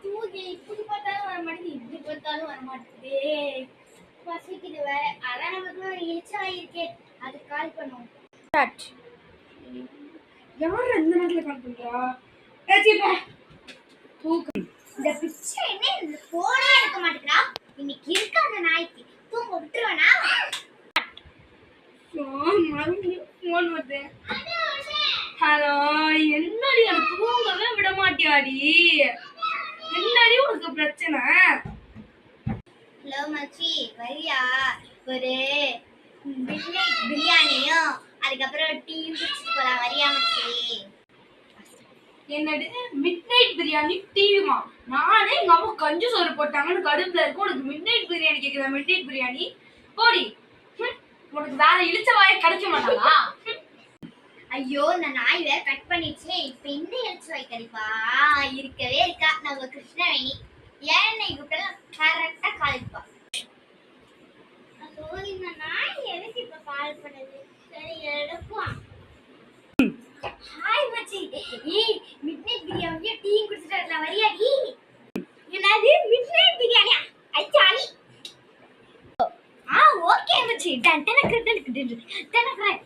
தூக்கி இப்படி பார்த்தாலும் வர மாட்டேங்குது, இப்படி பார்த்தாலும் வர மாட்டேங்குது. பசிக்குது வேற. அதான் நமக்கு ஒரு இழிச்சா இருக்கே, அது கால் பண்ணுவோம். ஸ்டார்ட். யார் இந்த நேரத்துல கால் பண்றா? இந்த பிச்சை என்ன இந்த போனே எடுக்க மாட்டேங்கிறா. இன்னைக்கு இருக்க அந்த நாய்க்கு தூங்க விட்டுருவேனா? மறுபடியும் போன் வருது. ஹலோ, என்னடி அது தூங்கவே விட மாட்டியாடி? என்னடி உனக்கு பிரச்சனை? ஹலோ மச்சி, வரியா? ஒரு பிரியாணி பிரியாணியும் அதுக்கப்புறம் டீயும் குடிச்சிட்டு போலாம், வரியா மச்சி? என்னது மிட் நைட் பிரியாணி டீயுமா? நானே எங்க அம்மா கஞ்சி சோறு போட்டாங்கன்னு கடுப்புல இருக்கு, உனக்கு மிட் நைட் பிரியாணி கேக்குதா? மிட் நைட் பிரியாணி போடி. உனக்கு வேற இழிச்ச வாயை கிடைக்க மாட்டாளா? ஐயோ, இந்த நாய் வேற கட் பண்ணிடுச்சு. இப்ப இந்த இறைச்சி வாய் கடிப்பா இருக்கவே இருக்கா நம்ம கிருஷ்ணவேணி. ஏன் கூப்பிட்டாலும் கரெக்டா காலிப்பா. அதோ இந்த நாய் எதுக்கு இப்ப கால் பண்ணுது? சரி எடுப்போம். ஹாய் மச்சி, ஏய் மிட் நைட் பிரியாணியும் டீயும் குடிச்சிட்டு வரலாம், வரியாடி? என்னது மிட் நைட் பிரியாணியா? ஐயாலி. ஓகே மச்சி, done done done done done done.